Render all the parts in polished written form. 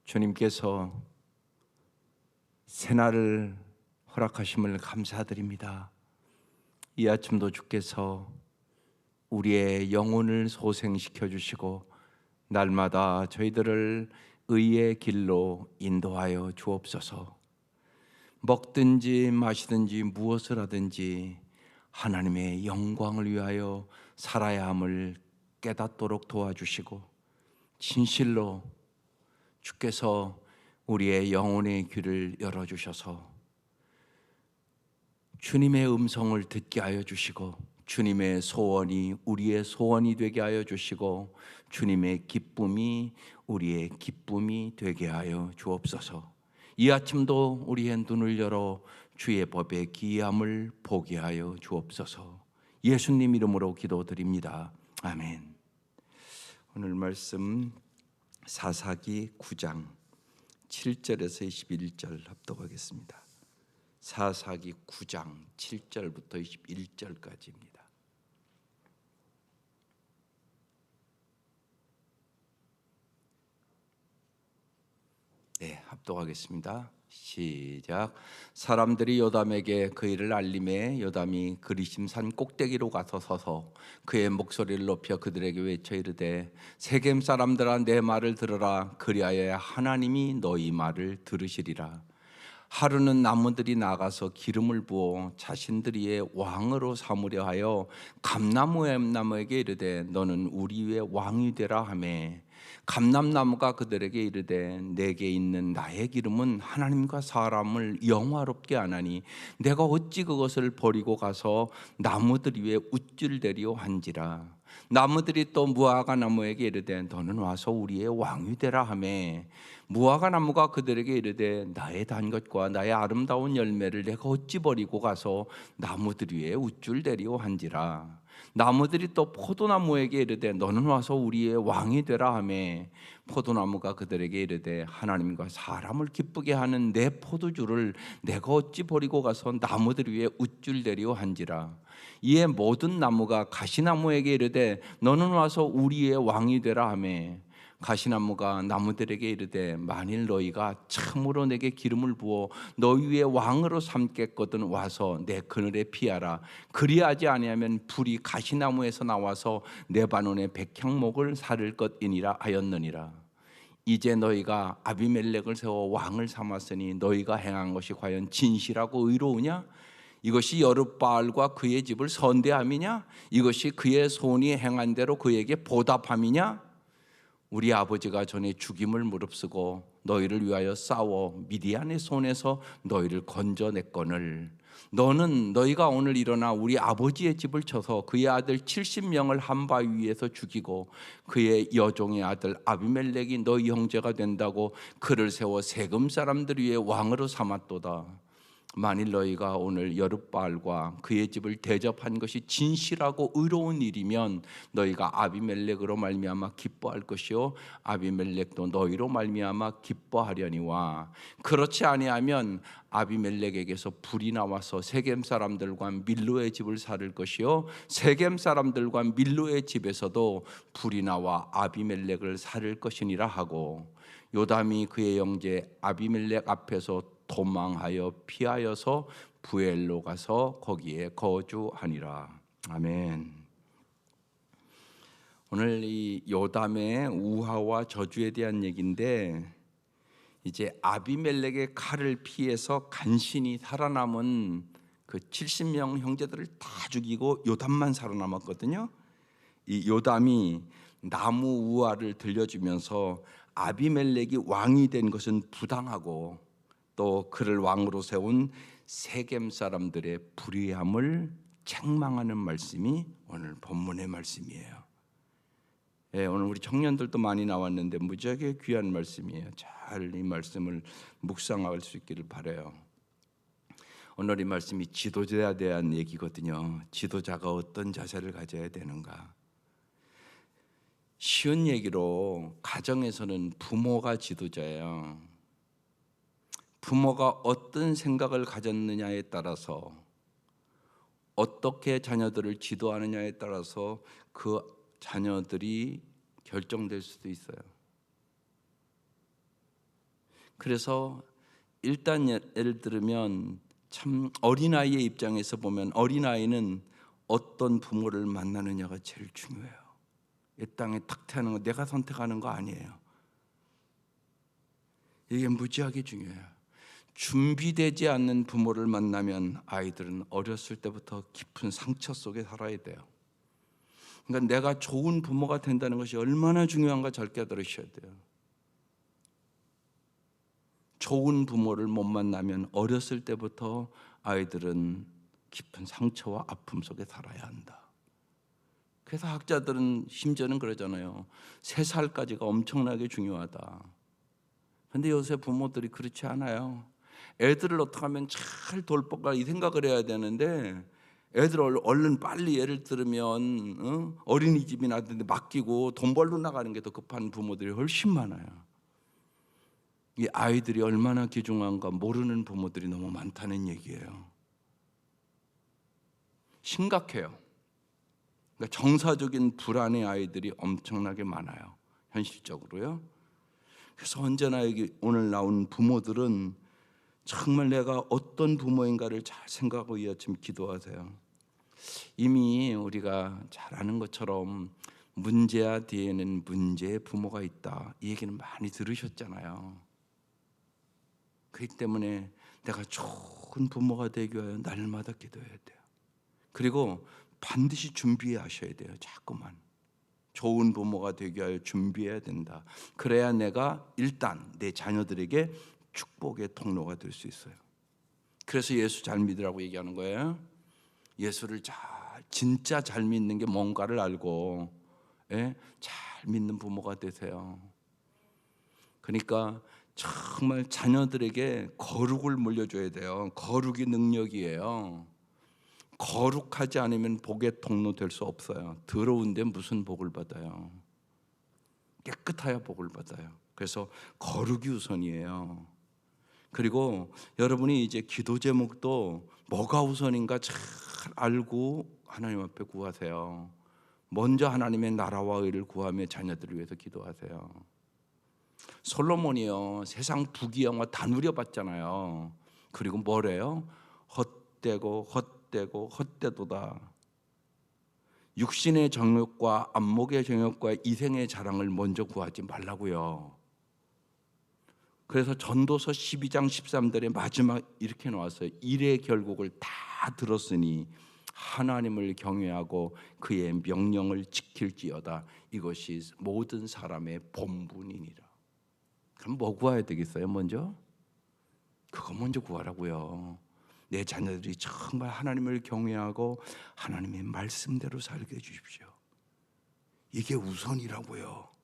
주님께서 새날을 허락하심을 감사드립니다. 이 아침도 주께서 우리의 영혼을 소생시켜 주시고 날마다 저희들을 의의 길로 인도하여 주옵소서. 먹든지 마시든지 무엇을 하든지 하나님의 영광을 위하여 살아야 함을 깨닫도록 도와주시고, 진실로 주께서 우리의 영혼의 귀를 열어주셔서 주님의 음성을 듣게 하여 주시고, 주님의 소원이 우리의 소원이 되게 하여 주시고, 주님의 기쁨이 우리의 기쁨이 되게 하여 주옵소서. 이 아침도 우리의 눈을 열어 주의 법의 기이함을 보게 하여 주옵소서. 예수님 이름으로 기도드립니다. 아멘. 오늘 말씀 사사기 9장 7절에서 21절 합독하겠습니다. 사사기 9장 7절부터 21절까지입니다. 네, 합독하겠습니다. 시작. 사람들이 요담에게 그 일을 알림해 요담이 그리심산 꼭대기로 가서 서서 그의 목소리를 높여 그들에게 외쳐 이르되, 세겜 사람들아 내 말을 들으라. 그리하여 하나님이 너희 말을 들으시리라. 하루는 나무들이 나가서 기름을 부어 자신들이의 왕으로 삼으려 하여 감람나무에게 이르되, 너는 우리 위에 왕이 되라 하매, 감람나무가 그들에게 이르되, 내게 있는 나의 기름은 하나님과 사람을 영화롭게 하나니 내가 어찌 그것을 버리고 가서 나무들 위에 우쭐대리오 한지라. 나무들이 또 무화과 나무에게 이르되, 너는 와서 우리의 왕이 되라 하매, 무화과 나무가 그들에게 이르되, 나의 단 것과 나의 아름다운 열매를 내가 어찌 버리고 가서 나무들 위에 우쭐대리오 한지라. 나무들이 또 포도나무에게 이르되, 너는 와서 우리의 왕이 되라 하매, 포도나무가 그들에게 이르되, 하나님과 사람을 기쁘게 하는 내 포도주를 내가 어찌 버리고 가서 나무들 위에 우쭐대리오 한지라. 이에 모든 나무가 가시나무에게 이르되, 너는 와서 우리의 왕이 되라 하매, 가시나무가 나무들에게 이르되, 만일 너희가 참으로 내게 기름을 부어 너희 위에 왕으로 삼겠거든 와서 내 그늘에 피하라. 그리하지 아니하면 불이 가시나무에서 나와서 레바논의 백향목을 사를 것이니라 하였느니라. 이제 너희가 아비멜렉을 세워 왕을 삼았으니 너희가 행한 것이 과연 진실하고 의로우냐? 이것이 여룻바알과 그의 집을 선대함이냐? 이것이 그의 손이 행한 대로 그에게 보답함이냐? 우리 아버지가 전에 죽임을 무릅쓰고 너희를 위하여 싸워 미디안의 손에서 너희를 건져냈거늘, 너희가 오늘 일어나 우리 아버지의 집을 쳐서 그의 아들 70명을 한 바위 위에서 죽이고 그의 여종의 아들 아비멜렉이 너희 형제가 된다고 그를 세워 세금 사람들 위에 왕으로 삼았도다. 만일 너희가 오늘 여룻바알과 그의 집을 대접한 것이 진실하고 의로운 일이면 너희가 아비멜렉으로 말미암아 기뻐할 것이요 아비멜렉도 너희로 말미암아 기뻐하려니와, 그렇지 아니하면 아비멜렉에게서 불이 나와서 세겜 사람들과 밀로의 집을 살을 것이요 세겜 사람들과 밀로의 집에서도 불이 나와 아비멜렉을 살을 것이니라 하고, 요담이 그의 형제 아비멜렉 앞에서 도망하여 피하여서 부엘로 가서 거기에 거주하니라. 아멘. 오늘 이 요담의 우화와 저주에 대한 얘기인데, 이제 아비멜렉의 칼을 피해서 간신히 살아남은 그 70명 형제들을 다 죽이고 요담만 살아남았거든요. 이 요담이 나무 우화를 들려주면서 아비멜렉이 왕이 된 것은 부당하고 또 그를 왕으로 세운 세겜 사람들의 불의함을 책망하는 말씀이 오늘 본문의 말씀이에요. 오늘 우리 청년들도 많이 나왔는데 무지하게 귀한 말씀이에요. 잘 이 말씀을 묵상할 수 있기를 바라요. 오늘 이 말씀이 지도자에 대한 얘기거든요. 지도자가 어떤 자세를 가져야 되는가. 쉬운 얘기로 가정에서는 부모가 지도자예요. 부모가 어떤 생각을 가졌느냐에 따라서, 어떻게 자녀들을 지도하느냐에 따라서 그 자녀들이 결정될 수도 있어요. 그래서 일단 예를 들면 참 어린아이의 입장에서 보면 어린아이는 어떤 부모를 만나느냐가 제일 중요해요. 이 땅에 탁 태어나는 거 내가 선택하는 거 아니에요. 이게 무지하게 중요해요. 준비되지 않는 부모를 만나면 아이들은 어렸을 때부터 깊은 상처 속에 살아야 돼요. 그러니까 내가 좋은 부모가 된다는 것이 얼마나 중요한가 잘 깨달으셔야 돼요. 좋은 부모를 못 만나면 어렸을 때부터 아이들은 깊은 상처와 아픔 속에 살아야 한다. 그래서 학자들은 심지어는 그러잖아요. 3살까지가 엄청나게 중요하다. 근데 요새 부모들이 그렇지 않아요. 애들을 어떻게 하면 잘 돌볼까 이 생각을 해야 되는데 애들 얼른 빨리 예를 들면 어린이집이나 데 맡기고 돈 벌러 나가는 게 더 급한 부모들이 훨씬 많아요. 이 아이들이 얼마나 귀중한가 모르는 부모들이 너무 많다는 얘기예요. 심각해요. 그러니까 정서적인 불안의 아이들이 엄청나게 많아요. 현실적으로요. 그래서 언제나 여기 오늘 나온 부모들은 정말 내가 어떤 부모인가를 잘 생각하고 이 아침 기도하세요. 이미 우리가 잘 아는 것처럼 문제야 뒤에는 문제의 부모가 있다. 이 얘기는 많이 들으셨잖아요. 그렇기 때문에 내가 좋은 부모가 되기 위하여 날마다 기도해야 돼요. 그리고 반드시 준비하셔야 돼요. 자꾸만. 좋은 부모가 되기 위하여 준비해야 된다. 그래야 내가 일단 내 자녀들에게 축복의 통로가 될 수 있어요. 그래서 예수 잘 믿으라고 얘기하는 거예요. 예수를 진짜 잘 믿는 게 뭔가를 알고 잘 믿는 부모가 되세요. 그러니까 정말 자녀들에게 거룩을 물려줘야 돼요. 거룩이 능력이에요. 거룩하지 않으면 복의 통로 될 수 없어요. 더러운데 무슨 복을 받아요? 깨끗해야 복을 받아요. 그래서 거룩이 우선이에요. 그리고 여러분이 이제 기도 제목도 뭐가 우선인가 잘 알고 하나님 앞에 구하세요. 먼저 하나님의 나라와 의를 구하며 자녀들을 위해서 기도하세요. 솔로몬이요 세상 부귀영화 다 누려봤잖아요. 그리고 뭐래요? 헛되고 헛되도다. 육신의 정욕과 안목의 정욕과 이생의 자랑을 먼저 구하지 말라고요. 그래서 전도서 12장 13절에 마지막 이렇게 나왔어요. 일의 결국을 다 들었으니 하나님을 경외하고 그의 명령을 지킬지어다. 이것이 모든 사람의 본분이니라. 그럼 뭐 구해야 되겠어요? 먼저? 그거 먼저 구하라고요. 내 자녀들이 정말 하나님을 경외하고 하나님의 말씀대로 살게 해주십시오. 이게 우선이라고요.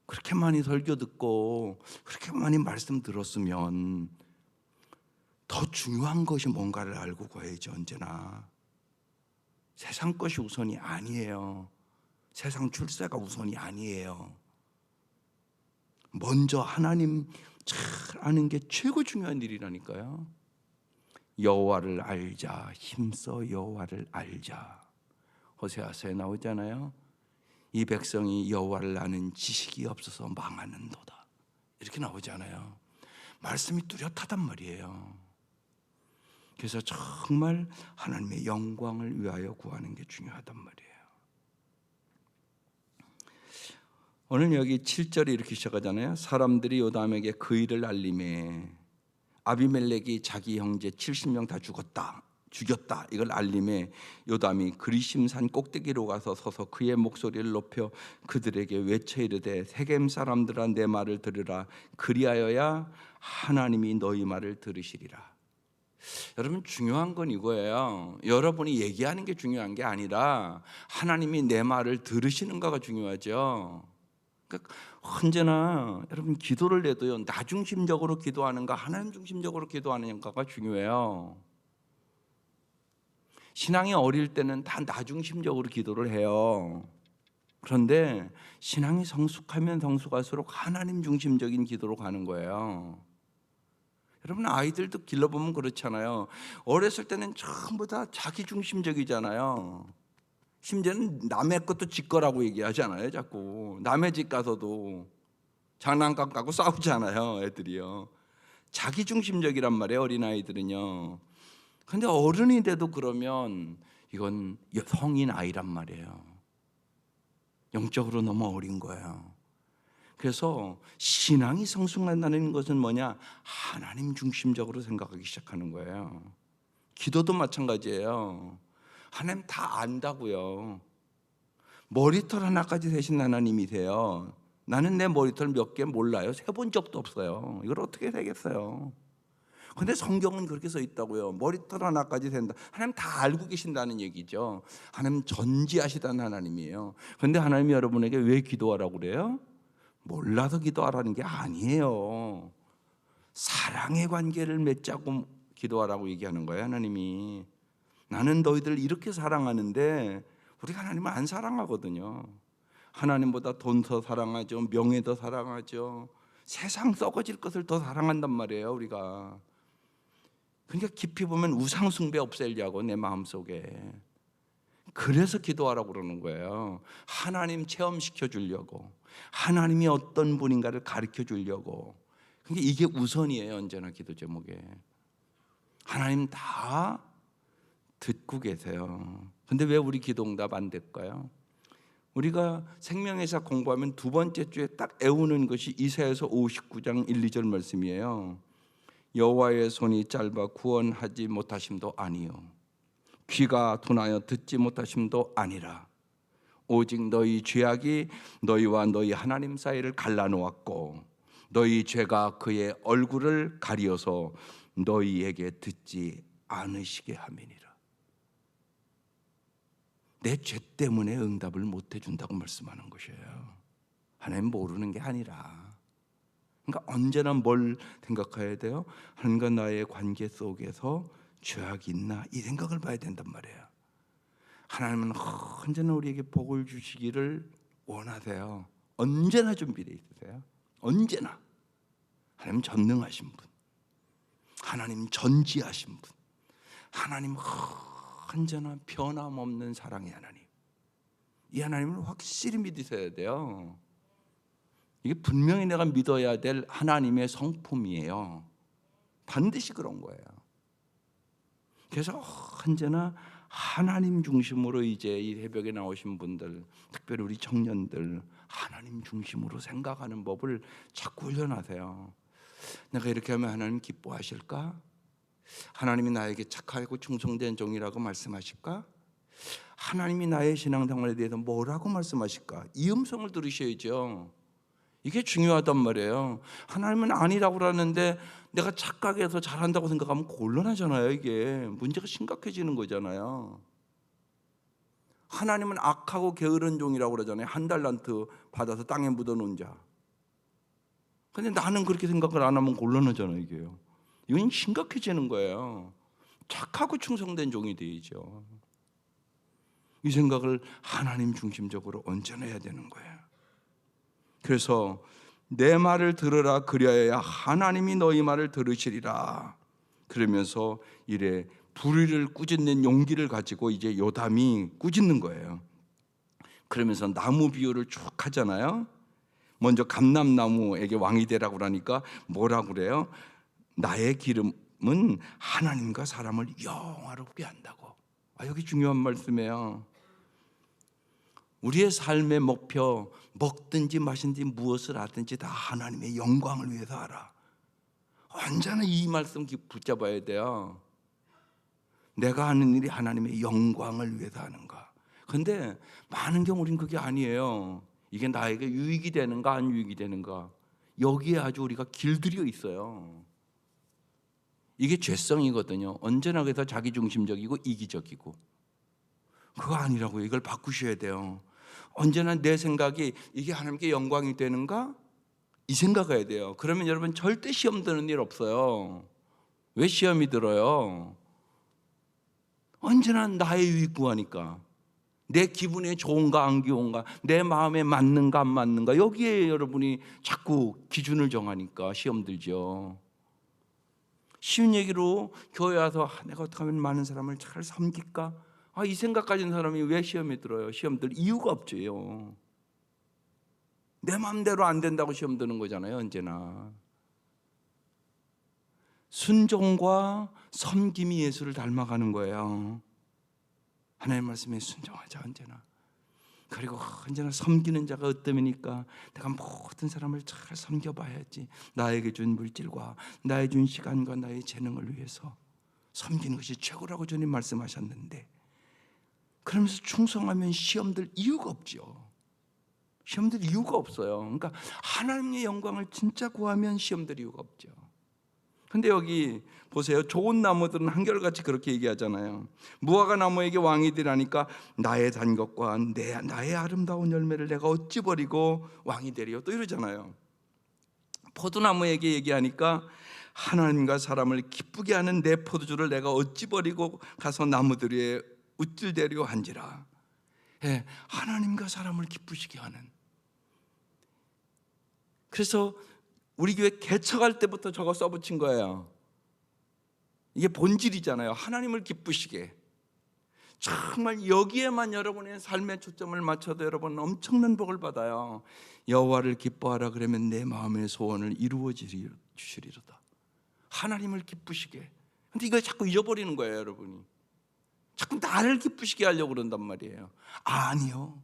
그렇게 많이 설교 듣고 그렇게 많이 말씀 들었으면 더 중요한 것이 뭔가를 알고 가야죠. 언제나 세상 것이 우선이 아니에요. 세상 출세가 우선이 아니에요. 먼저 하나님 잘 아는 게 최고 중요한 일이라니까요. 여호와를 알자, 힘써 여호와를 알자. 호세아서에 나오잖아요. 이 백성이 여호와를 아는 지식이 없어서 망하는도다. 이렇게 나오잖아요. 말씀이 뚜렷하단 말이에요. 그래서 정말 하나님의 영광을 위하여 구하는 게 중요하단 말이에요. 오늘 여기 7절이 이렇게 시작하잖아요. 사람들이 요담에게 그 일을 알림에 아비멜렉이 자기 형제 70명 다 죽였다. 이걸 알림에 요담이 그리심산 꼭대기로 가서 서서 그의 목소리를 높여 그들에게 외쳐 이르되 세겜 사람들아 내 말을 들으라. 그리하여야 하나님이 너희 말을 들으시리라. 여러분 중요한 건 이거예요. 여러분이 얘기하는 게 중요한 게 아니라 하나님이 내 말을 들으시는가가 중요하죠. 그러니까 언제나 여러분 기도를 해도요 나 중심적으로 기도하는가 하나님 중심적으로 기도하는가가 중요해요. 신앙이 어릴 때는 다 나 중심적으로 기도를 해요. 그런데 신앙이 성숙하면 성숙할수록 하나님 중심적인 기도로 가는 거예요. 여러분 아이들도 길러보면 그렇잖아요. 어렸을 때는 전부 다 자기 중심적이잖아요. 심지어는 남의 것도 지 거라고 얘기하잖아요. 자꾸 남의 집 가서도 장난감 갖고 싸우잖아요, 애들이요. 자기중심적이란 말이에요, 어린아이들은요. 근데 어른이 돼도 그러면 이건 성인 아이란 말이에요. 영적으로 너무 어린 거예요. 그래서 신앙이 성숙한다는 것은 뭐냐? 하나님 중심적으로 생각하기 시작하는 거예요. 기도도 마찬가지예요. 하나님 다 안다고요. 머리털 하나까지 세신 하나님이세요. 나는 내 머리털 몇 개 몰라요. 세본 적도 없어요. 이걸 어떻게 세겠어요? 근데 성경은 그렇게 써 있다고요. 머리털 하나까지 센다. 하나님 다 알고 계신다는 얘기죠. 하나님 전지하시다는 하나님이에요. 근데 하나님이 여러분에게 왜 기도하라고 그래요? 몰라서 기도하라는 게 아니에요. 사랑의 관계를 맺자고 기도하라고 얘기하는 거예요, 하나님이. 나는 너희들 이렇게 사랑하는데 우리가 하나님을 안 사랑하거든요. 하나님보다 돈 더 사랑하죠. 명예 더 사랑하죠. 세상 썩어질 것을 더 사랑한단 말이에요, 우리가. 그러니까 깊이 보면 우상 숭배 없애려고 내 마음속에. 그래서 기도하라고 그러는 거예요. 하나님 체험시켜 주려고. 하나님이 어떤 분인가를 가르쳐 주려고. 그러니까 이게 우선이에요, 언제나 기도 제목에. 하나님 다 듣고 계세요. 근데 왜 우리 기도 응답 안 될까요? 우리가 생명의사 공부하면 두 번째 주에 딱 애우는 것이 이사야서 59장 1, 2절 말씀이에요. 여호와의 손이 짧아 구원하지 못하심도 아니요 귀가 둔하여 듣지 못하심도 아니라 오직 너희 죄악이 너희와 너희 하나님 사이를 갈라놓았고 너희 죄가 그의 얼굴을 가리어서 너희에게 듣지 않으시게 함이니라. 내 죄 때문에 응답을 못 해준다고 말씀하는 것이에요. 하나님 모르는 게 아니라. 그러니까 언제나 뭘 생각해야 돼요? 하나님과 나의 관계 속에서 죄악이 있나? 이 생각을 봐야 된단 말이에요. 하나님은 언제나 우리에게 복을 주시기를 원하세요. 언제나 준비되어 있으세요. 언제나. 하나님 전능하신 분, 하나님 전지하신 분, 하나님 언제나 변함없는 사랑의 하나님. 이 하나님을 확실히 믿으셔야 돼요. 이게 분명히 내가 믿어야 될 하나님의 성품이에요. 반드시 그런 거예요. 그래서 언제나 하나님 중심으로 이제 이 새벽에 나오신 분들, 특별히 우리 청년들 하나님 중심으로 생각하는 법을 자꾸 훈련하세요. 내가 이렇게 하면 하나님 기뻐하실까? 하나님이 나에게 착하고 충성된 종이라고 말씀하실까? 하나님이 나의 신앙생활에 대해서 뭐라고 말씀하실까? 이 음성을 들으셔야죠. 이게 중요하단 말이에요. 하나님은 아니라고 그러는데 내가 착각해서 잘한다고 생각하면 곤란하잖아요. 이게 문제가 심각해지는 거잖아요. 하나님은 악하고 게으른 종이라고 그러잖아요. 한 달란트 받아서 땅에 묻어놓은 자. 근데 나는 그렇게 생각을 안 하면 곤란하잖아요. 이게요. 이건 심각해지는 거예요. 착하고 충성된 종이 되야죠. 이 생각을 하나님 중심적으로 언제나 해야 되는 거예요. 그래서 내 말을 들으라 그리하여야 하나님이 너희 말을 들으시리라. 그러면서 이래 불의를 꾸짖는 용기를 가지고 이제 요담이 꾸짖는 거예요. 그러면서 나무 비유를 쭉 하잖아요. 먼저 감람나무에게 왕이 되라고 그러니까 뭐라고 그래요? 나의 기름은 하나님과 사람을 영화롭게 한다고. 여기 중요한 말씀이에요. 우리의 삶의 목표, 먹든지 마신지 무엇을 하든지 다 하나님의 영광을 위해서 하라. 언제나 이 말씀 붙잡아야 돼요. 내가 하는 일이 하나님의 영광을 위해서 하는가. 그런데 많은 경우 우리는 그게 아니에요. 이게 나에게 유익이 되는가 안 유익이 되는가. 여기에 아주 우리가 길들여 있어요. 이게 죄성이거든요. 언제나 그래서 자기중심적이고 이기적이고. 그거 아니라고요. 이걸 바꾸셔야 돼요. 언제나 내 생각이 이게 하나님께 영광이 되는가? 이 생각해야 돼요. 그러면 여러분 절대 시험 드는 일 없어요. 왜 시험이 들어요? 언제나 나의 유익 구하니까. 내 기분에 좋은가 안 좋은가, 내 마음에 맞는가 안 맞는가, 여기에 여러분이 자꾸 기준을 정하니까 시험 들죠. 쉬운 얘기로 교회 와서 내가 어떻게 하면 많은 사람을 잘 섬길까? 이 생각 가진 사람이 왜 시험에 들어요? 시험 들 이유가 없죠. 내 마음대로 안 된다고 시험 드는 거잖아요, 언제나. 순종과 섬김이 예수를 닮아가는 거예요. 하나님의 말씀에 순종하자, 언제나. 그리고 언제나 섬기는 자가 어떠니까 내가 모든 사람을 잘 섬겨봐야지. 나에게 준 물질과 나의 준 시간과 나의 재능을 위해서 섬기는 것이 최고라고 주님 말씀하셨는데, 그러면서 충성하면 시험들 이유가 없죠. 시험들 이유가 없어요. 그러니까 하나님의 영광을 진짜 구하면 시험들 이유가 없죠. 근데 여기 보세요. 좋은 나무들은 한결같이 그렇게 얘기하잖아요. 무화과 나무에게 왕이 되라니까 나의 단 것과 나의 아름다운 열매를 내가 어찌 버리고 왕이 되리요, 또 이러잖아요. 포도나무에게 얘기하니까 하나님과 사람을 기쁘게 하는 내 포도주를 내가 어찌 버리고 가서 나무들 위에 우쭐대려 한지라. 예, 하나님과 사람을 기쁘시게 하는. 그래서 우리 교회 개척할 때부터 저거 써붙인 거예요. 이게 본질이잖아요. 하나님을 기쁘시게. 정말 여기에만 여러분의 삶의 초점을 맞춰도 여러분 엄청난 복을 받아요. 여호와를 기뻐하라 그러면 내 마음의 소원을 이루어 주시리로다. 하나님을 기쁘시게. 근데 이거 자꾸 잊어버리는 거예요, 여러분이. 자꾸 나를 기쁘시게 하려고 그런단 말이에요. 아니요.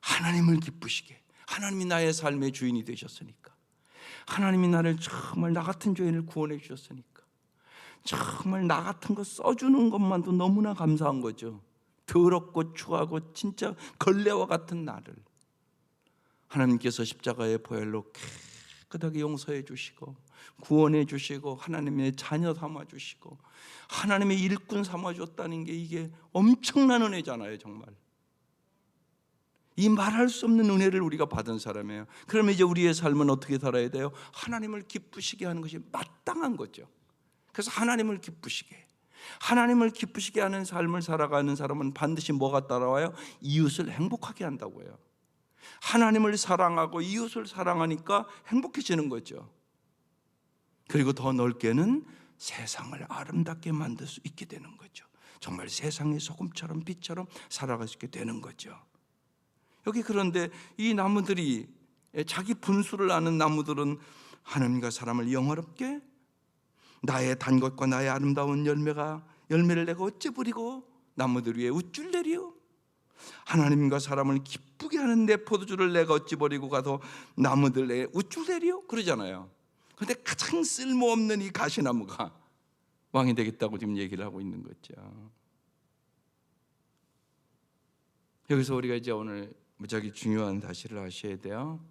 하나님을 기쁘시게. 하나님이 나의 삶의 주인이 되셨으니까. 하나님이 나를 정말 나 같은 죄인을 구원해 주셨으니까. 정말 나 같은 거 써주는 것만도 너무나 감사한 거죠. 더럽고 추하고 진짜 걸레와 같은 나를 하나님께서 십자가의 보혈로 깨끗하게 용서해 주시고 구원해 주시고 하나님의 자녀 삼아 주시고 하나님의 일꾼 삼아 줬다는 게 이게 엄청난 은혜잖아요. 정말 이 말할 수 없는 은혜를 우리가 받은 사람이에요. 그러면 이제 우리의 삶은 어떻게 살아야 돼요? 하나님을 기쁘시게 하는 것이 마땅한 거죠. 그래서 하나님을 기쁘시게, 하나님을 기쁘시게 하는 삶을 살아가는 사람은 반드시 뭐가 따라와요? 이웃을 행복하게 한다고 해요. 하나님을 사랑하고 이웃을 사랑하니까 행복해지는 거죠. 그리고 더 넓게는 세상을 아름답게 만들 수 있게 되는 거죠. 정말 세상의 소금처럼 빛처럼 살아갈 수 있게 되는 거죠. 여기 그런데 이 나무들이, 자기 분수를 아는 나무들은 하나님과 사람을 영화롭게, 나의 단 것과 나의 아름다운 열매를 내가 어찌 버리고 나무들 위에 우쭐대리요? 하나님과 사람을 기쁘게 하는 내 포도주를 내가 어찌 버리고 가서 나무들 내에 우쭐대리요? 그러잖아요. 그런데 가장 쓸모없는 이 가시나무가 왕이 되겠다고 지금 얘기를 하고 있는 거죠. 여기서 우리가 이제 오늘 무지하게 중요한 사실을 아셔야 돼요.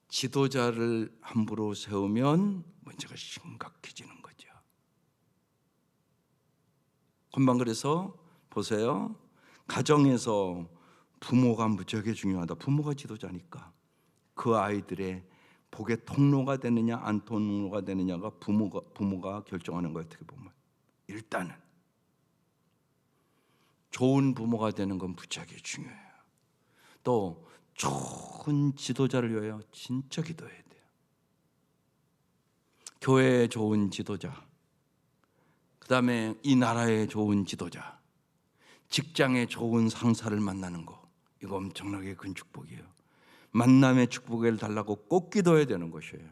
지도자를 함부로 세우면 문제가 심각해지는 거죠. 금방 그래서 보세요. 가정에서 부모가 무지하게 중요하다. 부모가 지도자니까 그 아이들의 복의 통로가 되느냐 안 통로가 되느냐가 부모가 결정하는 거예요. 어떻게 보면 일단은 좋은 부모가 되는 건 무지하게 중요해요. 또 좋은 지도자를 위하여 진짜 기도해야 돼요. 교회에 좋은 지도자, 그 다음에 이 나라에 좋은 지도자, 직장에 좋은 상사를 만나는 거, 이거 엄청나게 큰 축복이에요. 만남의 축복을 달라고 꼭 기도해야 되는 것이에요.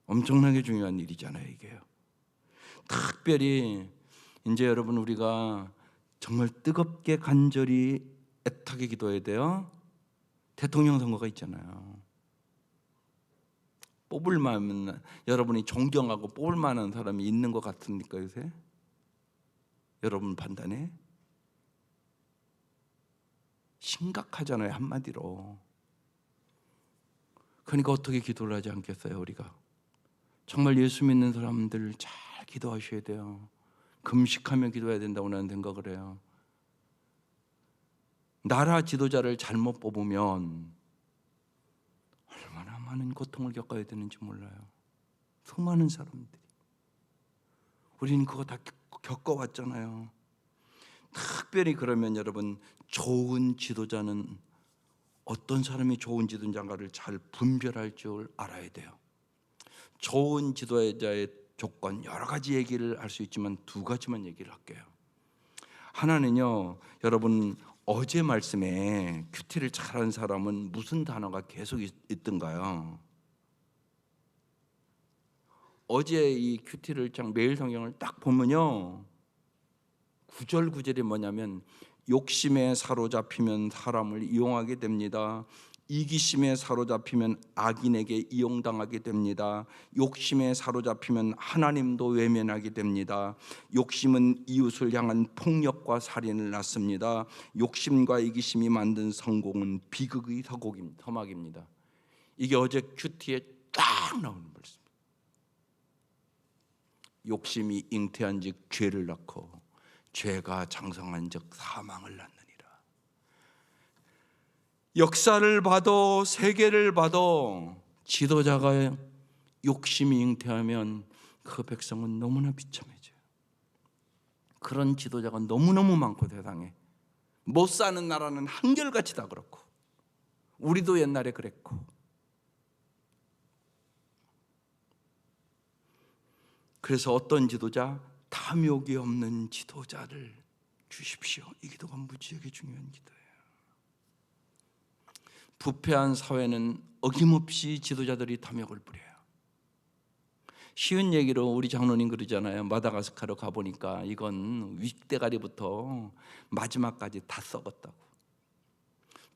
엄청나게 중요한 일이잖아요, 이게요. 특별히 이제 여러분 우리가 정말 뜨겁게 간절히 애타게 기도해야 돼요. 대통령 선거가 있잖아요. 뽑을 만한, 여러분이 존경하고 뽑을 만한 사람이 있는 것 같습니까 요새? 여러분 판단에? 심각하잖아요, 한마디로. 그러니까 어떻게 기도를 하지 않겠어요, 우리가? 정말 예수 믿는 사람들 잘 기도하셔야 돼요. 금식하며 기도해야 된다고 나는 생각을 해요. 나라 지도자를 잘못 뽑으면 얼마나 많은 고통을 겪어야 되는지 몰라요. 수많은 사람들이. 우리는 그거 다 겪어왔잖아요. 특별히 그러면 여러분 좋은 지도자는 어떤 사람이 좋은 지도자인가를 잘 분별할 줄 알아야 돼요. 좋은 지도자의 조건 여러 가지 얘기를 할 수 있지만 두 가지만 얘기를 할게요. 하나는요, 여러분 어제 말씀에 큐티를 잘하는 사람은 무슨 단어가 계속 있던가요? 어제 이 큐티를 매일 성경을 딱 보면요, 구절이 뭐냐면 욕심에 사로잡히면 사람을 이용하게 됩니다. 이기심에 사로잡히면 악인에게 이용당하게 됩니다. 욕심에 사로잡히면 하나님도 외면하게 됩니다. 욕심은 이웃을 향한 폭력과 살인을 낳습니다. 욕심과 이기심이 만든 성공은 비극의 서막입니다. 이게 어제 큐티에 딱 나오는 말씀. 욕심이 잉태한즉 죄를 낳고 죄가 장성한즉 사망을 낳느니라. 역사를 봐도 세계를 봐도 지도자가 욕심이 잉태하면 그 백성은 너무나 비참해져요. 그런 지도자가 너무너무 많고 세상에 못 사는 나라는 한결같이 다 그렇고 우리도 옛날에 그랬고. 그래서 어떤 지도자? 탐욕이 없는 지도자를 주십시오. 이 기도가 무지하게 중요한 기도예요. 부패한 사회는 어김없이 지도자들이 탐욕을 부려요. 쉬운 얘기로 우리 장로님 그러잖아요. 마다가스카르 가보니까 이건 윗대가리부터 마지막까지 다 썩었다고.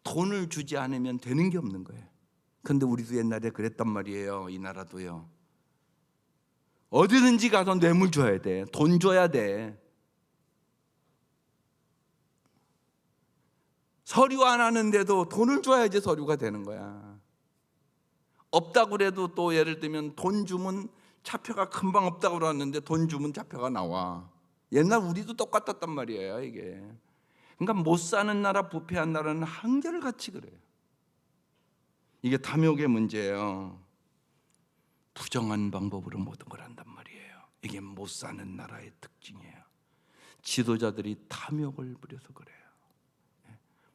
돈을 주지 않으면 되는 게 없는 거예요. 그런데 우리도 옛날에 그랬단 말이에요. 이 나라도요. 어디든지 가서 뇌물 줘야 돼. 돈 줘야 돼. 서류 안 하는데도 돈을 줘야지 서류가 되는 거야. 없다고 그래도 또 예를 들면 돈 주면 차표가 금방 없다고 그러는데 돈 주면 차표가 나와. 옛날 우리도 똑같았단 말이에요, 이게. 그러니까 못 사는 나라, 부패한 나라는 한결같이 그래요. 이게 탐욕의 문제예요. 부정한 방법으로 모든 걸 한단 말이에요. 이게 못 사는 나라의 특징이에요. 지도자들이 탐욕을 부려서 그래요.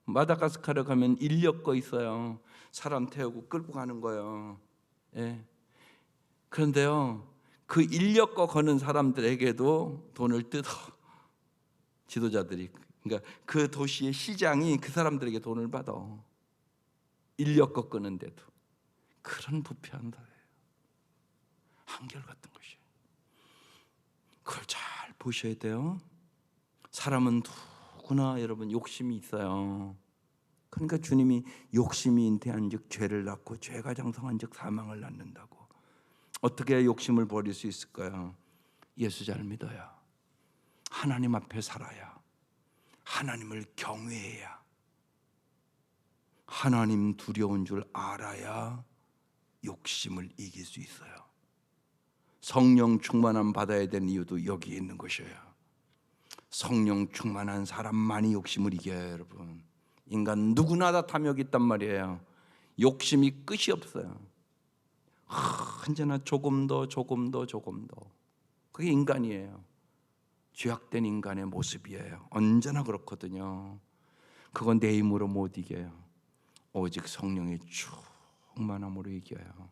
마다가스카르 가면 인력거 있어요. 사람 태우고 끌고 가는 거예요. 그런데요, 그 인력거 거는 사람들에게도 돈을 뜯어. 지도자들이. 그러니까 그 도시의 시장이 그 사람들에게 돈을 받아. 인력거 끄는데도. 그런 부패한 사회예요. 한결같은 것이에요. 그걸 잘 보셔야 돼요. 사람은 누구나 여러분 욕심이 있어요. 그러니까 주님이 욕심이 잉태한즉 죄를 낳고 죄가 장성한즉 사망을 낳는다고. 어떻게 욕심을 버릴 수 있을까요? 예수 잘 믿어야, 하나님 앞에 살아야, 하나님을 경외해야, 하나님 두려운 줄 알아야 욕심을 이길 수 있어요. 성령 충만함 받아야 되는 이유도 여기에 있는 것이에요. 성령 충만한 사람만이 욕심을 이겨요, 여러분. 인간 누구나 다 탐욕이 있단 말이에요. 욕심이 끝이 없어요. 언제나 조금 더. 그게 인간이에요. 죄악된 인간의 모습이에요. 언제나 그렇거든요. 그건 내 힘으로 못 이겨요. 오직 성령의 충만함으로 이겨요.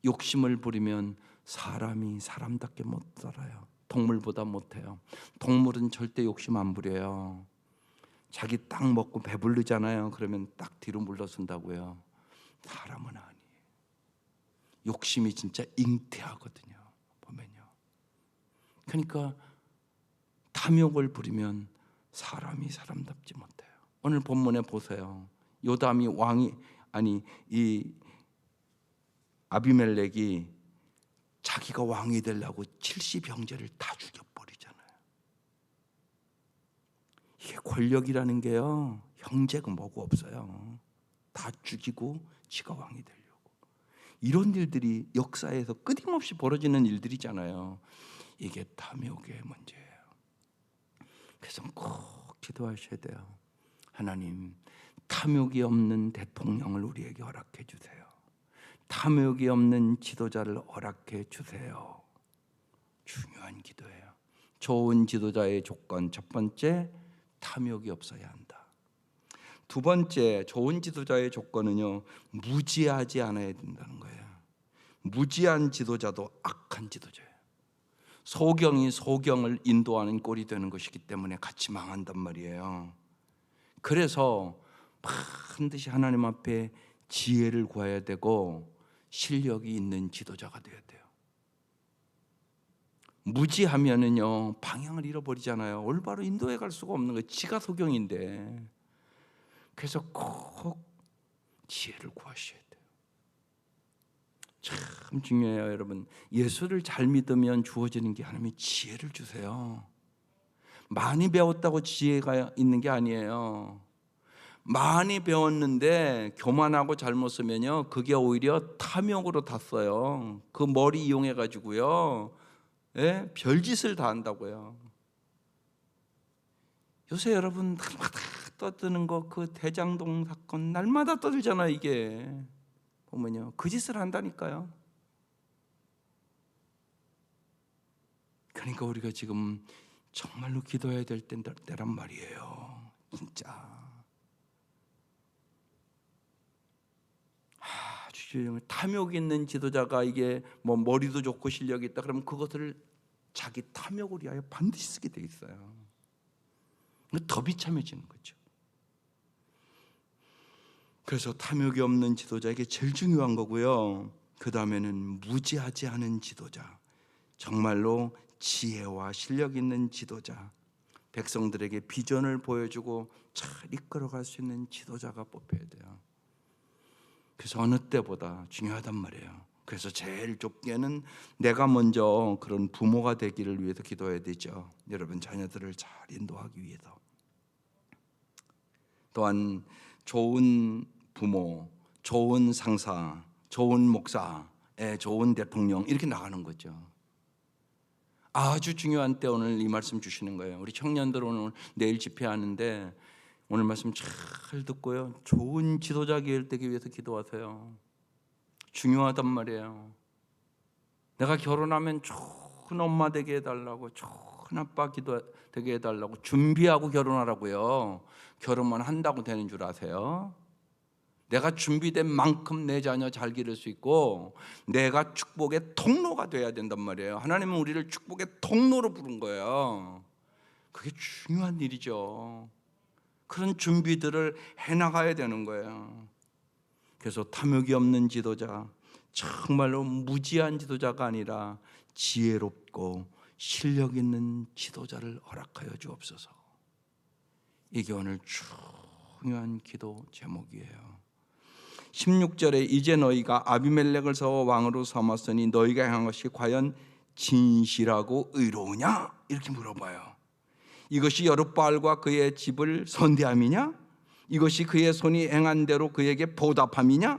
욕심을 부리면 사람이 사람답게 못 살아요. 동물보다 못해요. 동물은 절대 욕심 안 부려요. 자기 딱 먹고 배부르잖아요. 그러면 딱 뒤로 물러선다고요. 사람은 아니에요. 욕심이 진짜 잉태하거든요. 보면요. 그러니까 탐욕을 부리면 사람이 사람답지 못해요. 오늘 본문에 보세요. 요담이 이 아비멜렉이 자기가 왕이 되려고 70형제를 다 죽여버리잖아요. 이게 권력이라는 게요, 형제가 뭐고 없어요. 다 죽이고 지가 왕이 되려고. 이런 일들이 역사에서 끊임없이 벌어지는 일들이잖아요. 이게 탐욕의 문제예요. 그래서 꼭 기도하셔야 돼요. 하나님, 탐욕이 없는 대통령을 우리에게 허락해 주세요. 탐욕이 없는 지도자를 허락해 주세요. 중요한 기도예요. 좋은 지도자의 조건, 첫 번째, 탐욕이 없어야 한다. 두 번째, 좋은 지도자의 조건은요, 무지하지 않아야 된다는 거예요. 무지한 지도자도 악한 지도자예요. 소경이 소경을 인도하는 꼴이 되는 것이기 때문에 같이 망한단 말이에요. 그래서 반드시 하나님 앞에 지혜를 구해야 되고 실력이 있는 지도자가 되어야 돼요. 무지하면은요 방향을 잃어버리잖아요. 올바로 인도해 갈 수가 없는 거예요. 지가 소경인데. 그래서 꼭 지혜를 구하셔야 돼요. 참 중요해요, 여러분. 예수를 잘 믿으면 주어지는 게 하나님이 지혜를 주세요. 많이 배웠다고 지혜가 있는 게 아니에요. 많이 배웠는데 교만하고 잘못 쓰면요 그게 오히려 탐욕으로 탔어요. 그 머리 이용해 가지고요 예? 별짓을 다 한다고요. 요새 여러분 날마다 떠드는 거 그 대장동 사건 날마다 떠들잖아요. 이게 보면요 그 짓을 한다니까요. 그러니까 우리가 지금 정말로 기도해야 될 때란 말이에요. 진짜 아주 탐욕 있는 지도자가 이게 뭐 머리도 좋고 실력이 있다 그러면 그것을 자기 탐욕을 위하여 반드시 쓰게 돼 있어요. 더 비참해지는 거죠. 그래서 탐욕이 없는 지도자에게 제일 중요한 거고요. 그 다음에는 무지하지 않은 지도자, 정말로 지혜와 실력 있는 지도자, 백성들에게 비전을 보여주고 잘 이끌어갈 수 있는 지도자가 뽑혀야 돼요. 그래서 어느 때보다 중요하단 말이에요. 그래서 제일 좁게는 내가 먼저 그런 부모가 되기를 위해서 기도해야 되죠. 여러분 자녀들을 잘 인도하기 위해서. 또한 좋은 부모, 좋은 상사, 좋은 목사, 좋은 대통령 이렇게 나가는 거죠. 아주 중요한 때 오늘 이 말씀 주시는 거예요. 우리 청년들 오늘 내일 집회하는데 오늘 말씀 잘 듣고요. 좋은 지도자 되기 위해서 기도하세요. 중요하단 말이에요. 내가 결혼하면 좋은 엄마 되게 해달라고, 좋은 아빠 되게 해달라고 준비하고 결혼하라고요. 결혼만 한다고 되는 줄 아세요? 내가 준비된 만큼 내 자녀 잘 기를 수 있고 내가 축복의 통로가 돼야 된단 말이에요. 하나님은 우리를 축복의 통로로 부른 거예요. 그게 중요한 일이죠. 그런 준비들을 해나가야 되는 거예요. 그래서 탐욕이 없는 지도자, 정말로 무지한 지도자가 아니라 지혜롭고 실력 있는 지도자를 허락하여 주옵소서. 이게 오늘 중요한 기도 제목이에요. 16절에 이제 너희가 아비멜렉을 세워 왕으로 삼았으니 너희가 행한 것이 과연 진실하고 의로우냐? 이렇게 물어봐요. 이것이 여룻바알과 그의 집을 선대함이냐? 이것이 그의 손이 행한 대로 그에게 보답함이냐?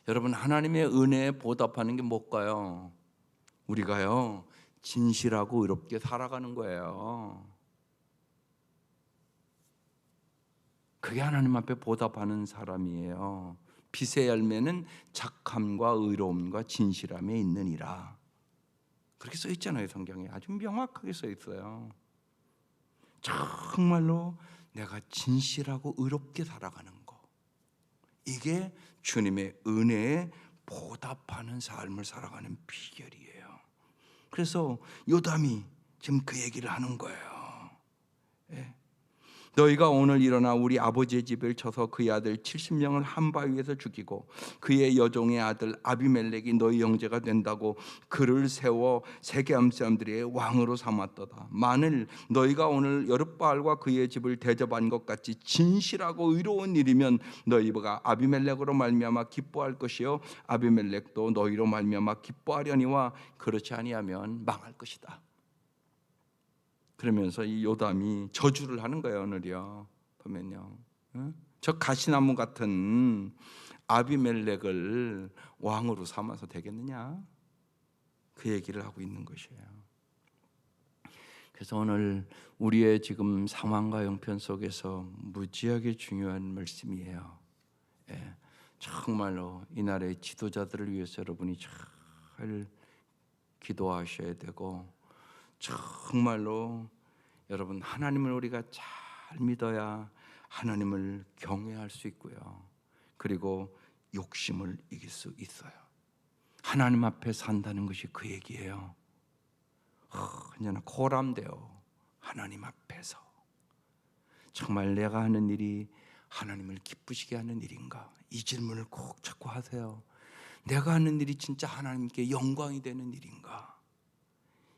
여러분 하나님의 은혜에 보답하는 게 뭘까요? 우리가요 진실하고 의롭게 살아가는 거예요. 그게 하나님 앞에 보답하는 사람이에요. 빛의 열매는 착함과 의로움과 진실함에 있느니라. 그렇게 써 있잖아요. 성경에 아주 명확하게 써 있어요. 정말로 내가 진실하고 의롭게 살아가는 거, 이게 주님의 은혜에 보답하는 삶을 살아가는 비결이에요. 그래서 요담이 지금 그 얘기를 하는 거예요. 예. 너희가 오늘 일어나 우리 아버지의 집을 쳐서 그의 아들 70명을 한 바위에서 죽이고 그의 여종의 아들 아비멜렉이 너희 형제가 된다고 그를 세워 세겜 사람들의 왕으로 삼았도다. 만일 너희가 오늘 여룻바알과 그의 집을 대접한 것 같이 진실하고 의로운 일이면 너희가 아비멜렉으로 말미암아 기뻐할 것이요 아비멜렉도 너희로 말미암아 기뻐하려니와 그렇지 아니하면 망할 것이다. 그러면서 이 요담이 저주를 하는 거예요. 오늘요 보면요, 저 가시나무 같은 아비멜렉을 왕으로 삼아서 되겠느냐, 그 얘기를 하고 있는 것이에요. 그래서 오늘 우리의 지금 상황과 형편 속에서 무지하게 중요한 말씀이에요. 예, 정말로 이 나라의 지도자들을 위해서 여러분이 잘 기도하셔야 되고, 정말로 여러분 하나님을 우리가 잘 믿어야 하나님을 경외할 수 있고요. 그리고 욕심을 이길 수 있어요. 하나님 앞에 산다는 것이 그 얘기예요. 언제나 고람되어 하나님 앞에서 정말 내가 하는 일이 하나님을 기쁘시게 하는 일인가? 이 질문을 꼭 자꾸 하세요. 내가 하는 일이 진짜 하나님께 영광이 되는 일인가?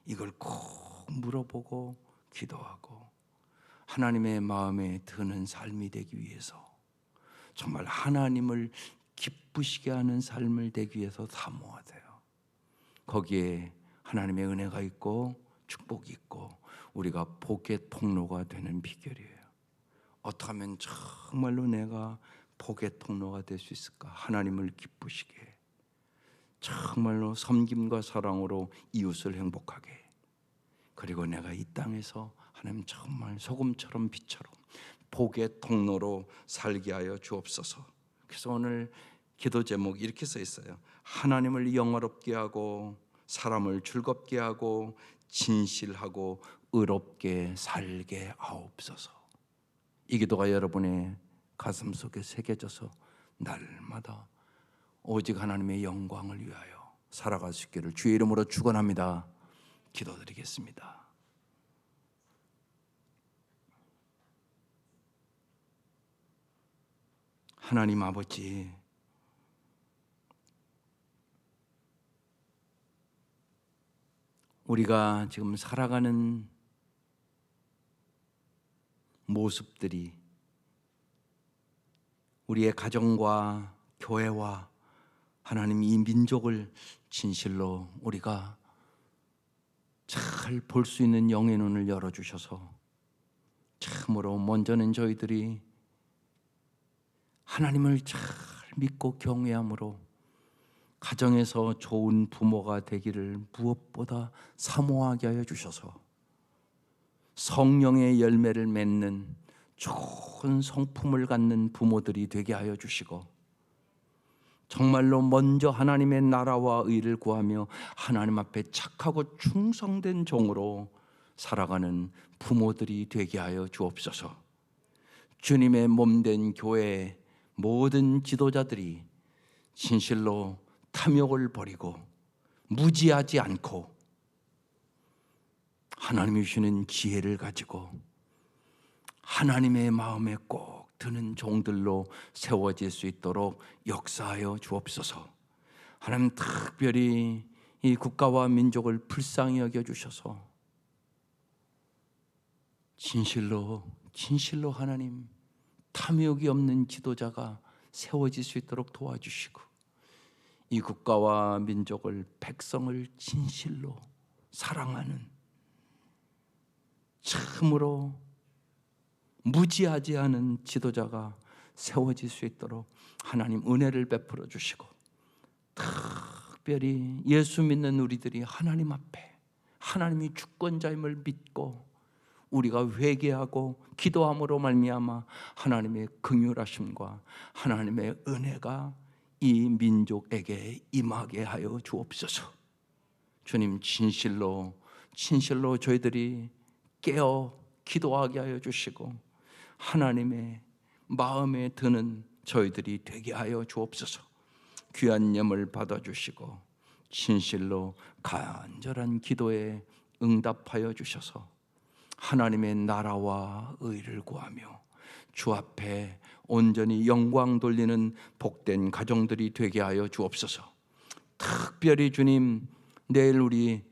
이걸 꼭 물어보고 기도하고 하나님의 마음에 드는 삶이 되기 위해서, 정말 하나님을 기쁘시게 하는 삶을 되기 위해서 사모하세요. 거기에 하나님의 은혜가 있고 축복이 있고 우리가 복의 통로가 되는 비결이에요. 어떻게 하면 정말로 내가 복의 통로가 될 수 있을까? 하나님을 기쁘시게, 정말로 섬김과 사랑으로 이웃을 행복하게, 그리고 내가 이 땅에서 하나님 정말 소금처럼 빛처럼 복의 통로로 살게 하여 주옵소서. 그래서 오늘 기도 제목이 이렇게 써 있어요. 하나님을 영화롭게 하고 사람을 즐겁게 하고 진실하고 의롭게 살게 하옵소서. 이 기도가 여러분의 가슴 속에 새겨져서 날마다 오직 하나님의 영광을 위하여 살아갈 수 있기를 주의 이름으로 축원합니다. 기도드리겠습니다. 하나님 아버지, 우리가 지금 살아가는 모습들이 우리의 가정과 교회와 하나님 이 민족을 진실로 우리가 잘 볼 수 있는 영의 눈을 열어주셔서 참으로 먼저는 저희들이 하나님을 잘 믿고 경외함으로 가정에서 좋은 부모가 되기를 무엇보다 사모하게 하여 주셔서 성령의 열매를 맺는 좋은 성품을 갖는 부모들이 되게 하여 주시고, 정말로 먼저 하나님의 나라와 의를 구하며 하나님 앞에 착하고 충성된 종으로 살아가는 부모들이 되게 하여 주옵소서. 주님의 몸된 교회의 모든 지도자들이 진실로 탐욕을 버리고 무지하지 않고 하나님이 주시는 지혜를 가지고 하나님의 마음에 꼭 드는 종들로 세워질 수 있도록 역사하여 주옵소서. 하나님 특별히 이 국가와 민족을 불쌍히 여겨주셔서 진실로 하나님 탐욕이 없는 지도자가 세워질 수 있도록 도와주시고, 이 국가와 민족을, 백성을 진실로 사랑하는, 참으로 무지하지 않은 지도자가 세워질 수 있도록 하나님 은혜를 베풀어 주시고, 특별히 예수 믿는 우리들이 하나님 앞에 하나님이 주권자임을 믿고 우리가 회개하고 기도함으로 말미암아 하나님의 긍휼하심과 하나님의 은혜가 이 민족에게 임하게 하여 주옵소서. 주님, 진실로 저희들이 깨어 기도하게 하여 주시고 하나님의 마음에 드는 저희들이 되게 하여 주옵소서. 귀한 예물 받아주시고 진실로 간절한 기도에 응답하여 주셔서 하나님의 나라와 의를 구하며 주 앞에 온전히 영광 돌리는 복된 가정들이 되게 하여 주옵소서. 특별히 주님, 내일 우리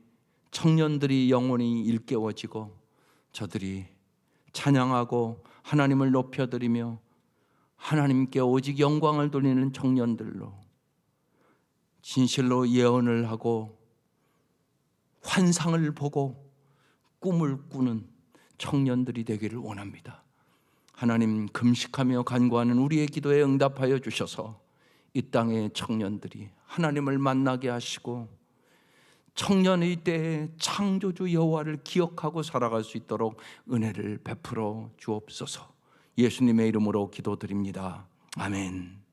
청년들이 영혼이 일깨워지고 저들이 찬양하고 하나님을 높여드리며 하나님께 오직 영광을 돌리는 청년들로 진실로 예언을 하고 환상을 보고 꿈을 꾸는 청년들이 되기를 원합니다. 하나님, 금식하며 간구하는 우리의 기도에 응답하여 주셔서 이 땅의 청년들이 하나님을 만나게 하시고 청년의 때에 창조주 여호와를 기억하고 살아갈 수 있도록 은혜를 베풀어 주옵소서. 예수님의 이름으로 기도드립니다. 아멘.